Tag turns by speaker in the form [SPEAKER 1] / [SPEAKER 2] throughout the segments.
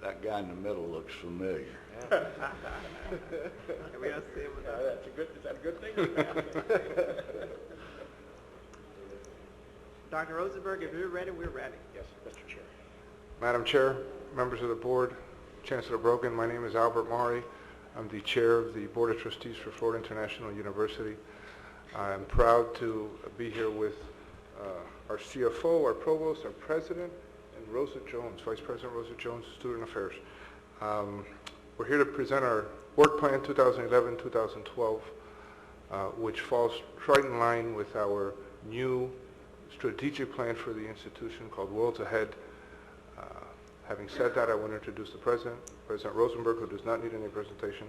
[SPEAKER 1] That guy in the middle looks familiar.
[SPEAKER 2] We don't see him with that.
[SPEAKER 3] Is that a good thing or a bad thing?
[SPEAKER 2] Dr. Rosenberg, if you're ready, we're ready.
[SPEAKER 3] Yes, Mr. Chair.
[SPEAKER 4] Madam Chair, members of the board, Chancellor Brogan, my name is Albert Maury. I'm the chair of the Board of Trustees for Florida International University. I'm proud to be here with our CFO, our provost, our president, and Rosa Jones, Vice President Rosa Jones, Student Affairs. We're here to present our work plan 2011-2012, which falls right in line with our new strategic plan for the institution called Worlds Ahead. Having said that, I want to introduce the President, President Rosenberg, who does not need any presentation.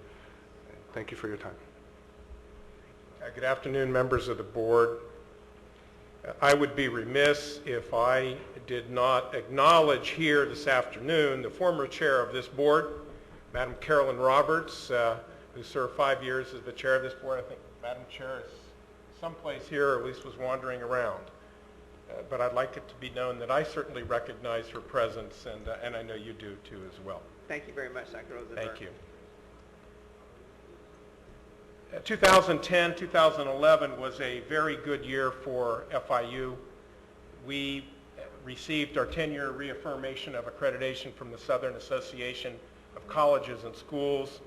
[SPEAKER 4] Thank you for your time.
[SPEAKER 3] Good afternoon, members of the board. I would be remiss if I did not acknowledge here this afternoon the former chair of this board, Madam Carolyn Roberts, who served 5 years as the chair of this board. I think Madam Chair is someplace here, or at least was wandering around. But I'd like it to be known that I certainly recognize her presence, and I know you do too as well.
[SPEAKER 2] Thank you very much, Dr. Rosenberg.
[SPEAKER 3] Thank you. 2010-2011 was a very good year for FIU. We received our 10-year reaffirmation of accreditation from the Southern Association of Colleges and Schools.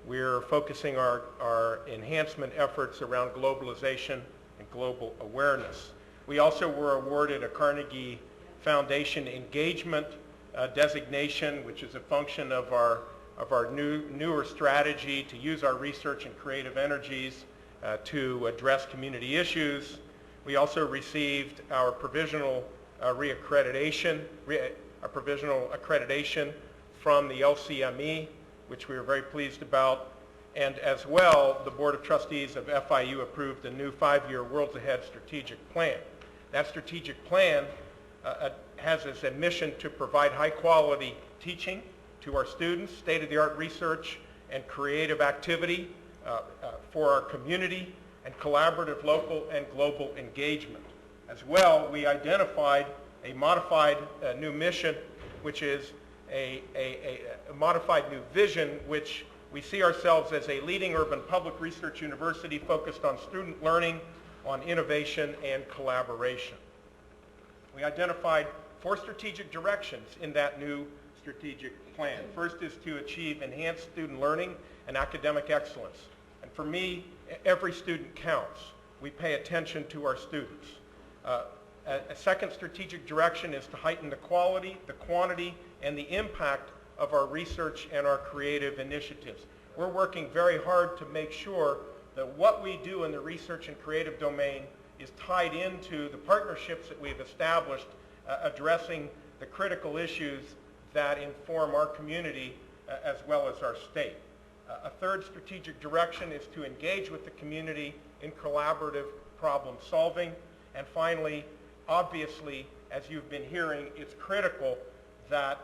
[SPEAKER 3] We're focusing our enhancement efforts around globalization and global awareness. We also were awarded a Carnegie Foundation Engagement designation, which is a function of our newer strategy to use our research and creative energies to address community issues. We also received our provisional accreditation from the LCME, which we were very pleased about. And as well, the Board of Trustees of FIU approved a new 5-year Worlds Ahead strategic plan. That strategic plan has as a mission to provide high-quality teaching to our students, state-of-the-art research and creative activity for our community, and collaborative local and global engagement. As well, we identified a modified new mission, which is a modified new vision, which we see ourselves as a leading urban public research university focused on student learning, on innovation and collaboration. We identified 4 strategic directions in that new strategic plan. First is to achieve enhanced student learning and academic excellence. And for me, every student counts. We pay attention to our students. A second strategic direction is to heighten the quality, the quantity, and the impact of our research and our creative initiatives. We're working very hard to make sure that what we do in the research and creative domain is tied into the partnerships that we've established addressing the critical issues that inform our community as well as our state. A third strategic direction is to engage with the community in collaborative problem solving. And finally, obviously, as you've been hearing, it's critical that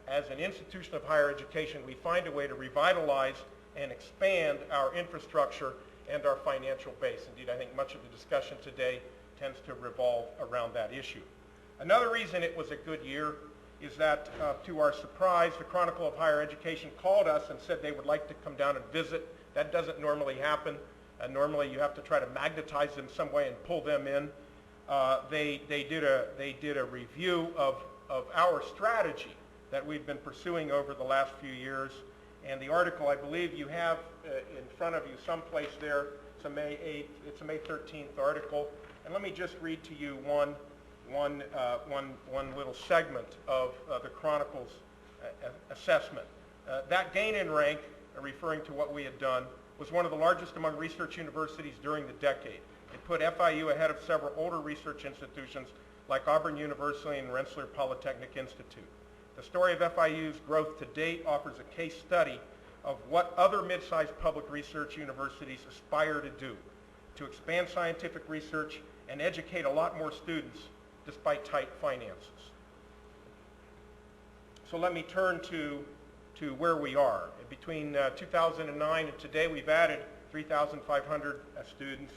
[SPEAKER 3] as an institution of higher education, we find a way to revitalize and expand our infrastructure and our financial base. Indeed, I think much of the discussion today tends to revolve around that issue. Another reason it was a good year is that, to our surprise, the Chronicle of Higher Education called us and said they would like to come down and visit. That doesn't normally happen. Normally you have to try to magnetize them some way and pull them in. They did a review of our strategy that we've been pursuing over the last few years. And the article, I believe you have in front of you someplace there. It's a May 8th, it's a May 13th article. And let me just read to you one little segment of the Chronicle's assessment. That gain in rank, referring to what we had done, was one of the largest among research universities during the decade. It put FIU ahead of several older research institutions like Auburn University and Rensselaer Polytechnic Institute. The story of FIU's growth to date offers a case study of what other mid-sized public research universities aspire to do, to expand scientific research and educate a lot more students despite tight finances. So let me turn to where we are. Between 2009 and today, we've added 3,500 students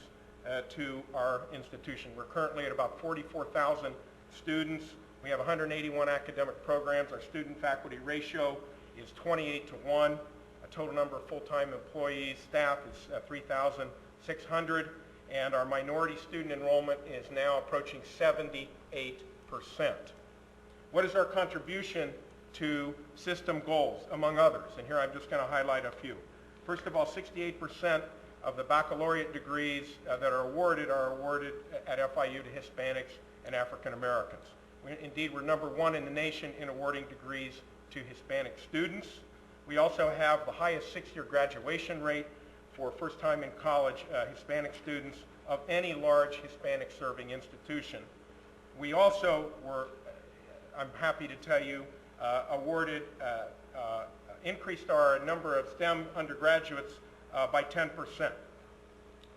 [SPEAKER 3] to our institution. We're currently at about 44,000 students, We have 181 academic programs. Our student-faculty ratio is 28-1. A total number of full-time employees, staff is 3,600, and our minority student enrollment is now approaching 78%. What is our contribution to system goals, among others? And here I'm just going to highlight a few. First of all, 68% of the baccalaureate degrees that are awarded at FIU to Hispanics and African Americans. Indeed, we're number one in the nation in awarding degrees to Hispanic students. We also have the highest six-year graduation rate for first-time in college Hispanic students of any large Hispanic serving institution. We also were, I'm happy to tell you, increased our number of STEM undergraduates by 10%.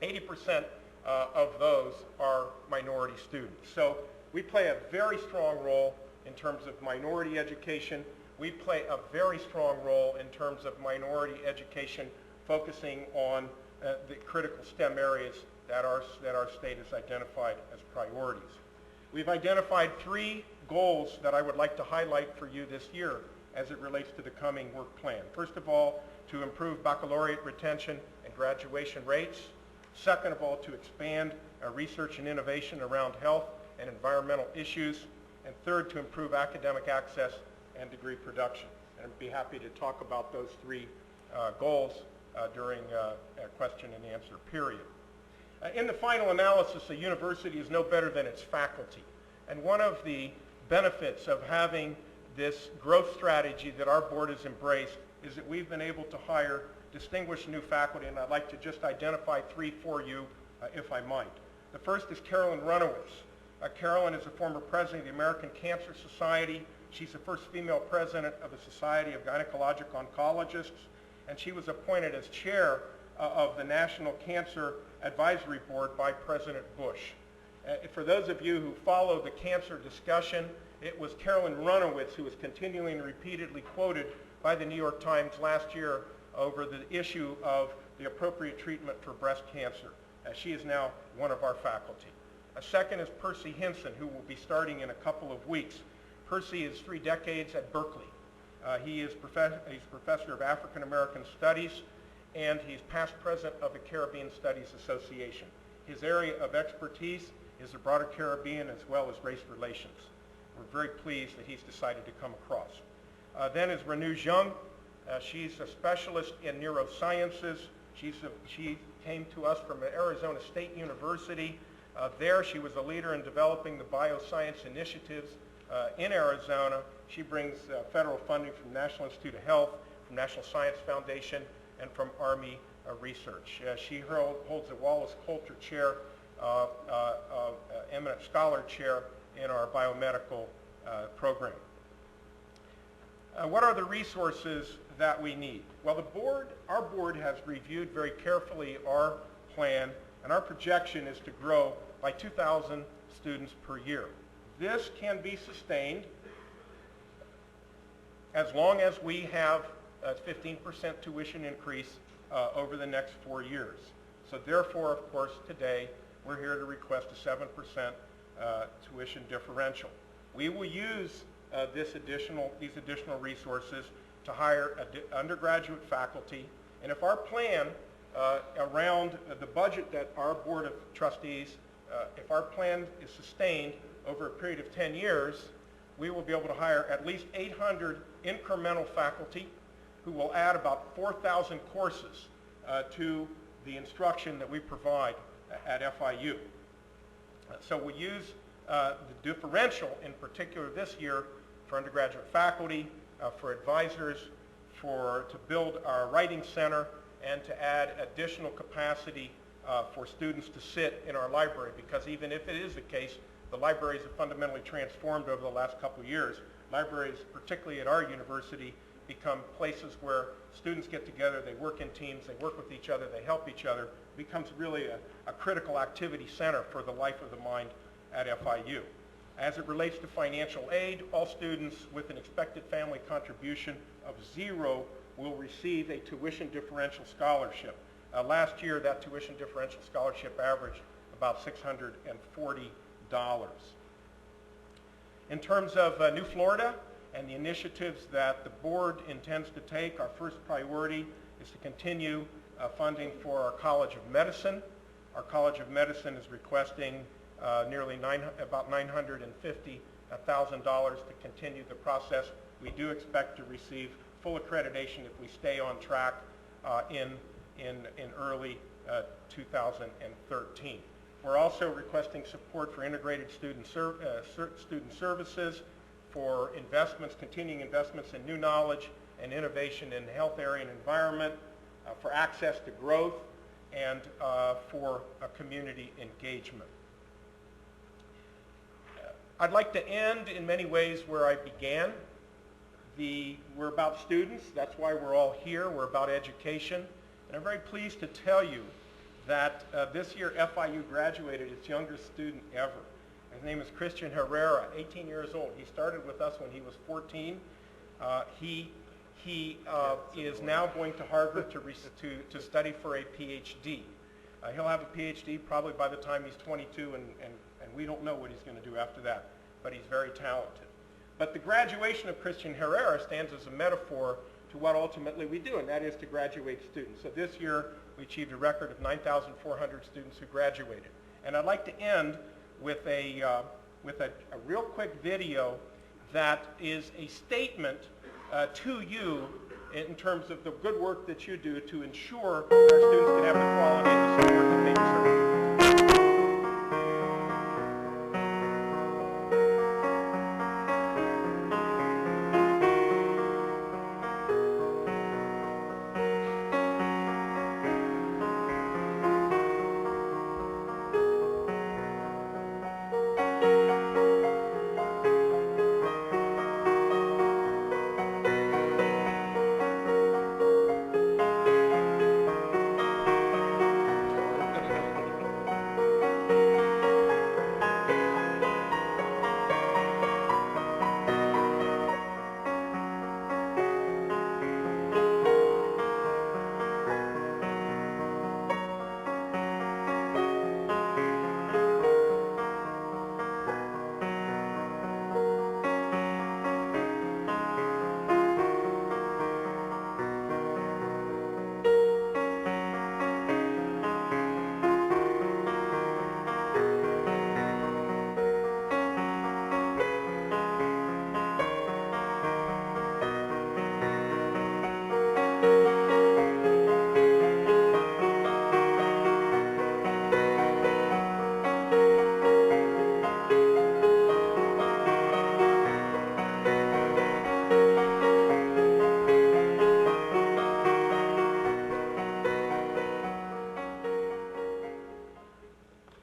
[SPEAKER 3] 80% of those are minority students. So we play a very strong role in terms of minority education. We play a very strong role in terms of minority education, focusing on the critical STEM areas that our state has identified as priorities. We've identified 3 goals that I would like to highlight for you this year as it relates to the coming work plan. First of all, to improve baccalaureate retention and graduation rates. Second of all, to expand research and innovation around health and environmental issues. And third, to improve academic access and degree production. And I'd be happy to talk about those 3 goals during a question and answer period. In the final analysis, a university is no better than its faculty. And one of the benefits of having this growth strategy that our board has embraced is that we've been able to hire distinguished new faculty, and I'd like to just identify 3 for you, if I might. The first is Carolyn Runowitz. Carolyn is a former president of the American Cancer Society. She's the first female president of the Society of Gynecologic Oncologists, and she was appointed as chair of the National Cancer Advisory Board by President Bush. For those of you who follow the cancer discussion, it was Carolyn Runowitz who was continually and repeatedly quoted by the New York Times last year over the issue of the appropriate treatment for breast cancer. She is now one of our faculty. A second is Percy Hinson, who will be starting in a couple of weeks. Percy is 3 decades at Berkeley. He's professor of African American Studies, and he's past president of the Caribbean Studies Association. His area of expertise is the broader Caribbean as well as race relations. We're very pleased that he's decided to come across. Then is Renu Jung. She's a specialist in neurosciences. She came to us from Arizona State University. There she was a leader in developing the bioscience initiatives in Arizona. She brings federal funding from National Institute of Health, from National Science Foundation, and from Army Research. She holds the Wallace Coulter Chair, Eminent Scholar Chair in our biomedical program. What are the resources that we need? Well, our board has reviewed very carefully our plan, and our projection is to grow by 2,000 students per year. This can be sustained as long as we have a 15% tuition increase over the next 4 years. So therefore, of course, today we're here to request a 7% tuition differential. We will use these additional resources to hire undergraduate faculty, and if our plan around the budget that our Board of Trustees, if our plan is sustained over a period of 10 years, we will be able to hire at least 800 incremental faculty who will add about 4,000 courses to the instruction that we provide at FIU. So we use the differential in particular this year for undergraduate faculty, for advisors, to build our writing center, and to add additional capacity for students to sit in our library, because even if it is the case, the libraries have fundamentally transformed over the last couple of years. Libraries, particularly at our university, become places where students get together, they work in teams, they work with each other, they help each other. It becomes really a critical activity center for the life of the mind at FIU. As it relates to financial aid, all students with an expected family contribution of 0 will receive a tuition differential scholarship. Last year, that tuition differential scholarship averaged about $640. In terms of New Florida and the initiatives that the board intends to take, our first priority is to continue funding for our College of Medicine. Our College of Medicine is requesting about $950,000 to continue the process. We do expect to receive full accreditation if we stay on track in early 2013. We're also requesting support for integrated student services, for investments, continuing investments in new knowledge and innovation in the health area and environment, for access to growth, and for community engagement. I'd like to end in many ways where I began. We're about students. That's why we're all here. We're about education. And I'm very pleased to tell you that this year FIU graduated its youngest student ever. His name is Christian Herrera, 18 years old. He started with us when he was 14. He is now going to Harvard to study for a PhD. He'll have a PhD probably by the time he's 22, and we don't know what he's going to do after that, but he's very talented. But the graduation of Christian Herrera stands as a metaphor to what ultimately we do, and that is to graduate students. So this year we achieved a record of 9,400 students who graduated. And I'd like to end with a real quick video that is a statement to you in terms of the good work that you do to ensure that our students can have the quality and the support that they deserve.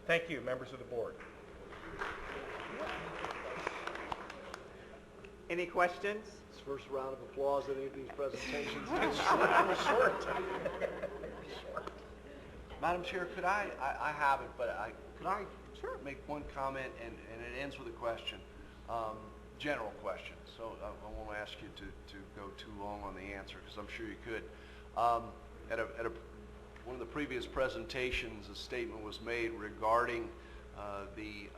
[SPEAKER 3] Thank you, members of the board.
[SPEAKER 2] Any questions?
[SPEAKER 1] It's first round of applause at any of these presentations.
[SPEAKER 3] Short.
[SPEAKER 5] Madam Chair, could I have it, but could I make one comment, and it ends with a question, general question. So I won't ask you to go too long on the answer, because I'm sure you could. At one of the previous presentations, a statement was made regarding the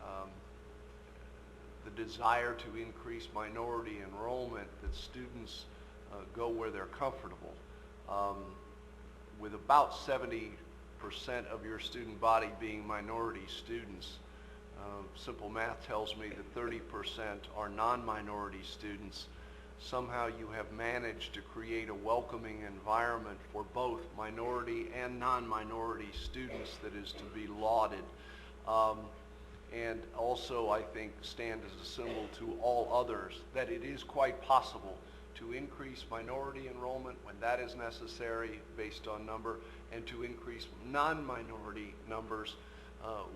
[SPEAKER 5] desire to increase minority enrollment, that students go where they're comfortable. With about 70% of your student body being minority students, simple math tells me that 30% are non-minority students. Somehow you have managed to create a welcoming environment for both minority and non-minority students that is to be lauded. And also, I think, stand as a symbol to all others that it is quite possible to increase minority enrollment when that is necessary based on number, and to increase non-minority numbers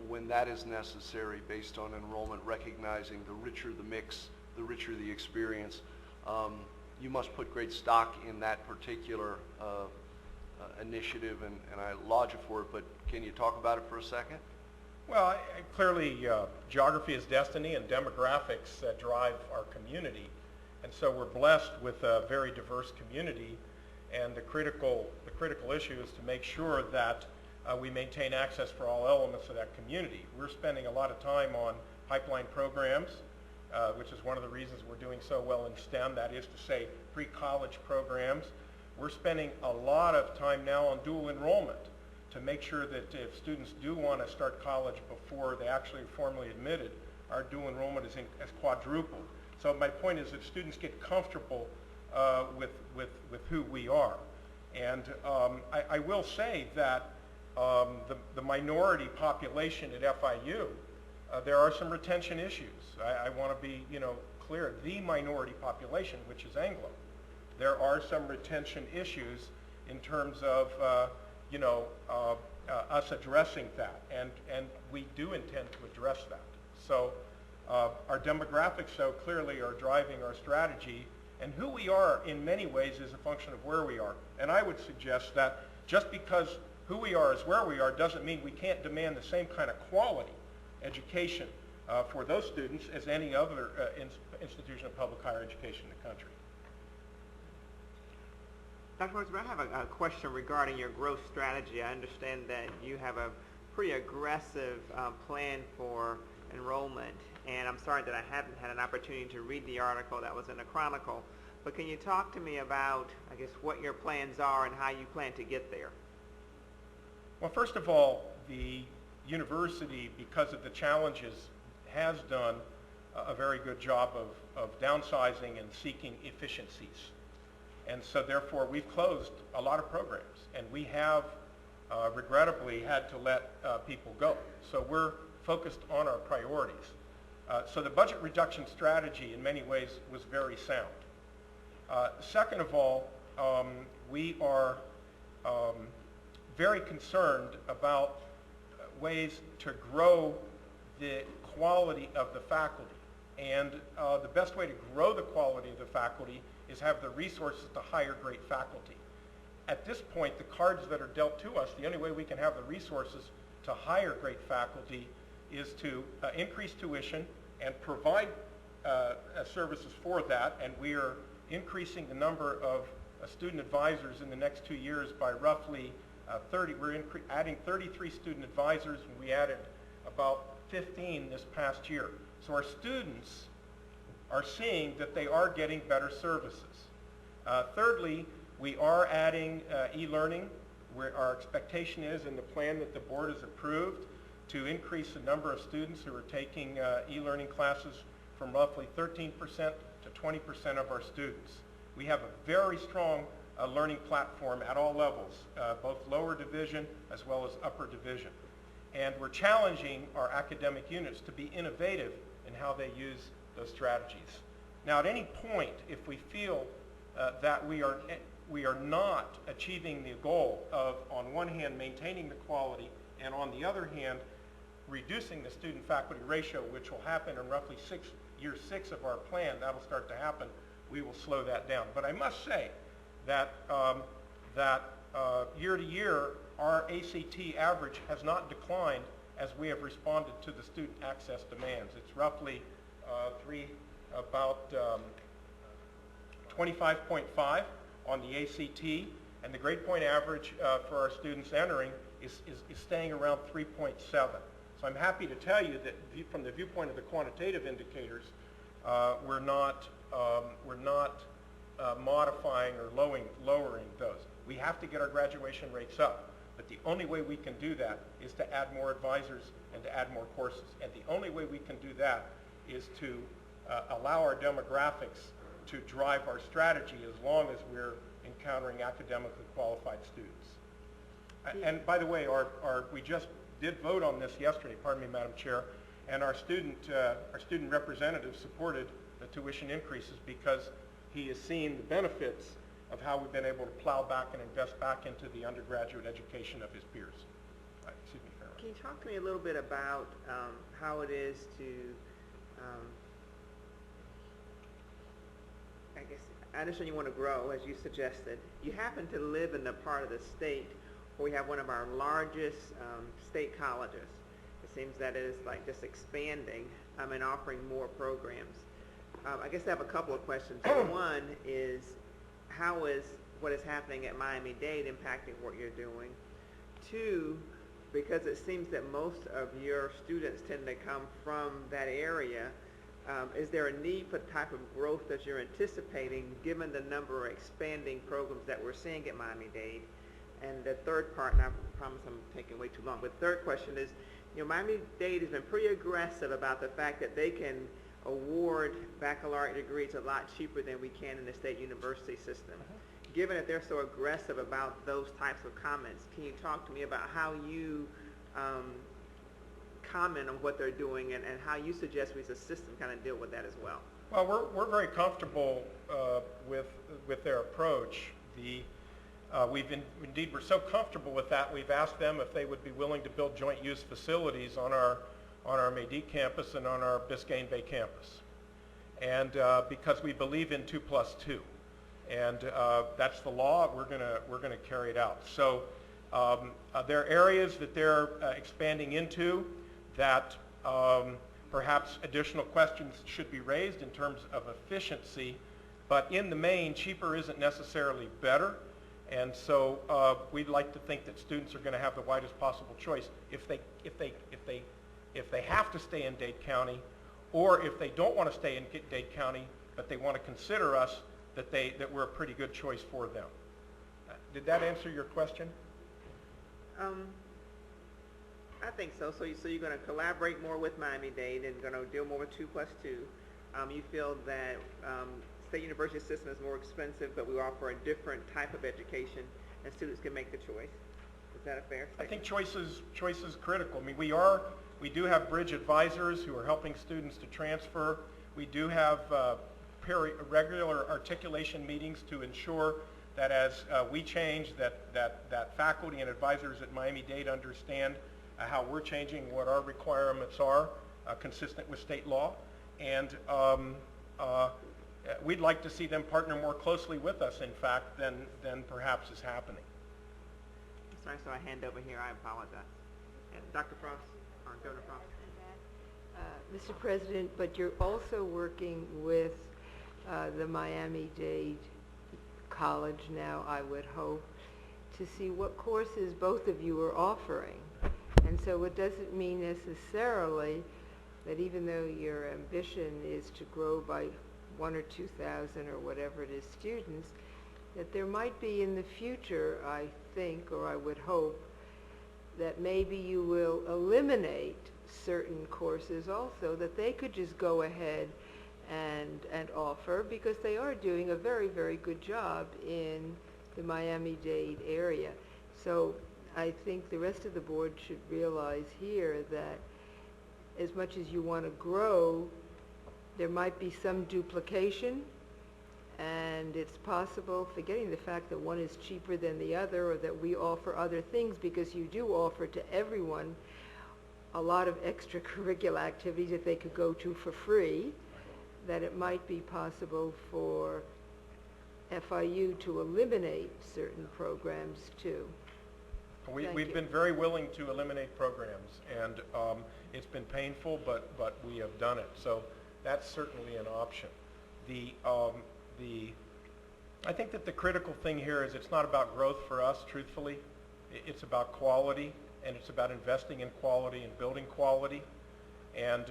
[SPEAKER 5] when that is necessary based on enrollment, recognizing the richer the mix, the richer the experience. You must put great stock in that particular initiative, and I laud you for it, but can you talk about it for a second?
[SPEAKER 3] Well, clearly geography is destiny, and demographics drive our community. And so we're blessed with a very diverse community, and the critical issue is to make sure that we maintain access for all elements of that community. We're spending a lot of time on pipeline programs. which is one of the reasons we're doing so well in STEM, that is to say pre-college programs. We're spending a lot of time now on dual enrollment to make sure that if students do want to start college before they actually are formally admitted, our dual enrollment is quadrupled. So my point is that students get comfortable with who we are. And I will say that the minority population at FIU, there are some retention issues. I want to be, clear. The minority population, which is Anglo, there are some retention issues in terms of, us addressing that, and we do intend to address that. So our demographics, so clearly, are driving our strategy, and who we are in many ways is a function of where we are. And I would suggest that just because who we are is where we are doesn't mean we can't demand the same kind of quality education for those students as any other institution of public higher education in the country.
[SPEAKER 2] Dr. Rosenberg, I have a question regarding your growth strategy. I understand that you have a pretty aggressive plan for enrollment, and I'm sorry that I haven't had an opportunity to read the article that was in the Chronicle, but can you talk to me about, I guess, what your plans are and how you plan to get there?
[SPEAKER 3] Well, first of all, the university, because of the challenges, has done a very good job of downsizing and seeking efficiencies. And so therefore we've closed a lot of programs, and we have regrettably had to let people go. So we're focused on our priorities. So the budget reduction strategy in many ways was very sound. Second of all, we are very concerned about ways to grow the quality of the faculty. And the best way to grow the quality of the faculty is have the resources to hire great faculty. At this point, the cards that are dealt to us, the only way we can have the resources to hire great faculty is to increase tuition and provide services for that, and we are increasing the number of student advisors in the next 2 years by roughly 30. We're adding 33 student advisors, and we added about 15 this past year. So our students are seeing that they are getting better services. Thirdly, we are adding e-learning, where our expectation is in the plan that the board has approved to increase the number of students who are taking e-learning classes from roughly 13% to 20% of our students. We have a very strong learning platform at all levels, both lower division as well as upper division. And we're challenging our academic units to be innovative in how they use those strategies. Now, at any point, if we feel that we are not achieving the goal of, on one hand, maintaining the quality, and on the other hand, reducing the student-faculty ratio, which will happen in roughly year 6 of our plan, that'll start to happen, we will slow that down. But I must say that year to year, our ACT average has not declined as we have responded to the student access demands. It's roughly about 25.5 on the ACT, and the grade point average for our students entering is staying around 3.7. So I'm happy to tell you that from the viewpoint of the quantitative indicators, we're not modifying or lowering those. We have to get our graduation rates up. But the only way we can do that is to add more advisors and to add more courses. And the only way we can do that is to allow our demographics to drive our strategy as long as we're encountering academically qualified students. And by the way, we just did vote on this yesterday, pardon me, Madam Chair, and our student representative supported the tuition increases because he has seen the benefits of how we've been able to plow back and invest back into the undergraduate education of his peers. Excuse me, Farrah.
[SPEAKER 2] Can you talk to me a little bit about how it is to, I guess, I understand you want to grow, as you suggested. You happen to live in the part of the state where we have one of our largest state colleges. It seems that it is like just expanding and offering more programs. I guess I have a couple of questions. One is, how is what is happening at Miami-Dade impacting what you're doing? Two, because it seems that most of your students tend to come from that area, Is there a need for the type of growth that you're anticipating given the number of expanding programs that we're seeing at Miami-Dade? And the third part, and I promise I'm taking way too long, but the third question is, you know, Miami-Dade has been pretty aggressive about the fact that they can award baccalaureate degrees a lot cheaper than we can in the state university system. Given that they're so aggressive about those types of comments, can you talk to me about how you comment on what they're doing and how you suggest we as a system kind of deal with that as well?
[SPEAKER 3] Well, we're very comfortable with their approach. Indeed, we're so comfortable with that, we've asked them if they would be willing to build joint use facilities on our Medique campus and on our Biscayne Bay campus. And because we believe in 2+2. And that's the law, we're gonna carry it out. So there are areas that they're expanding into that perhaps additional questions should be raised in terms of efficiency, but in the main, cheaper isn't necessarily better. And so we'd like to think that students are going to have the widest possible choice if they have to stay in Dade County, or if they don't want to stay in Dade County, but they want to consider us, that we're a pretty good choice for them. Did that answer your question?
[SPEAKER 2] I think so. So you're going to collaborate more with Miami-Dade and going to deal more with 2+2. You feel that state university system is more expensive, but we offer a different type of education, and students can make the choice. Is that a fair statement?
[SPEAKER 3] I think choice is critical. I mean, we do have bridge advisors who are helping students to transfer. We do have regular articulation meetings to ensure that as we change, that faculty and advisors at Miami-Dade understand how we're changing, what our requirements are, consistent with state law. And we'd like to see them partner more closely with us, in fact, than perhaps is happening.
[SPEAKER 2] Sorry, so I hand over here. I apologize. And Dr. Frost, or Governor Frost.
[SPEAKER 6] Mr. President, but you're also working with the Miami-Dade College now, I would hope, to see what courses both of you are offering. And so it doesn't mean necessarily that even though your ambition is to grow by 1,000 or 2,000 or whatever it is students, that there might be in the future, I think, or I would hope, that maybe you will eliminate certain courses also that they could just go ahead and offer, because they are doing a very, very good job in the Miami-Dade area. So I think the rest of the board should realize here that as much as you want to grow, there might be some duplication, and it's possible, forgetting the fact that one is cheaper than the other, or that we offer other things, because you do offer to everyone a lot of extracurricular activities that they could go to for free, that it might be possible for FIU to eliminate certain programs too.
[SPEAKER 3] We've been very willing to eliminate programs, and it's been painful, but we have done it. So that's certainly an option. I think that the critical thing here is it's not about growth for us, truthfully. It's about quality, and it's about investing in quality and building quality. And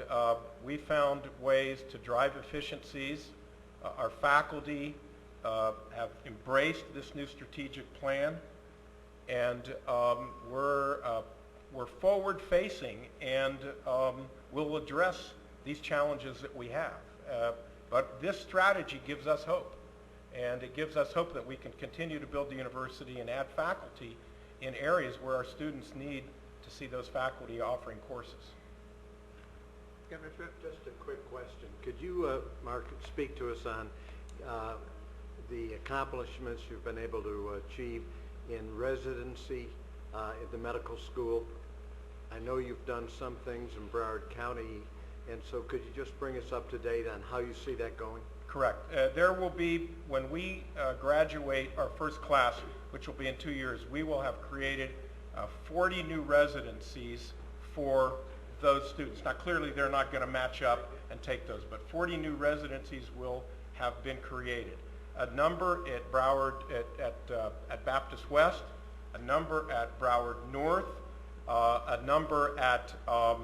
[SPEAKER 3] we found ways to drive efficiencies. Our faculty have embraced this new strategic plan, and we're forward-facing, and we'll address these challenges that we have. But this strategy gives us hope, and it gives us hope that we can continue to build the university and add faculty in areas where our students need to see those faculty offering courses.
[SPEAKER 2] Governor Tripp?
[SPEAKER 1] Just a quick question. Could you, Mark, speak to us on the accomplishments you've been able to achieve in residency at the medical school? I know you've done some things in Broward County, and so could you just bring us up to date on how you see that going?
[SPEAKER 3] Correct. There will be, when we graduate our first class, which will be in 2 years, we will have created 40 new residencies for those students. Now clearly they're not going to match up and take those, but 40 new residencies will have been created. A number at Broward, at Baptist West, a number at Broward North, a number at a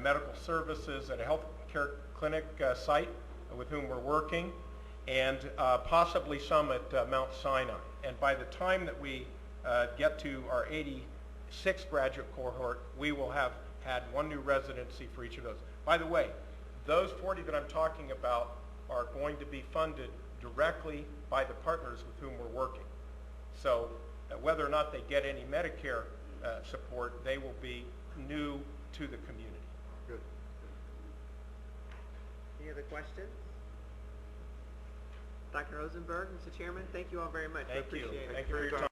[SPEAKER 3] medical services, at a health care clinic site with whom we're working, and possibly some at Mount Sinai. And by the time that we get to our 86th graduate cohort, we will have had one new residency for each of those. By the way, those 40 that I'm talking about are going to be funded directly by the partners with whom we're working. So whether or not they get any Medicare support, they will be new to the community.
[SPEAKER 1] Good.
[SPEAKER 2] Any other questions? Dr. Rosenberg, Mr. Chairman, thank you all very much. I
[SPEAKER 3] Thank you.
[SPEAKER 2] appreciate it.
[SPEAKER 3] Thank you for your time.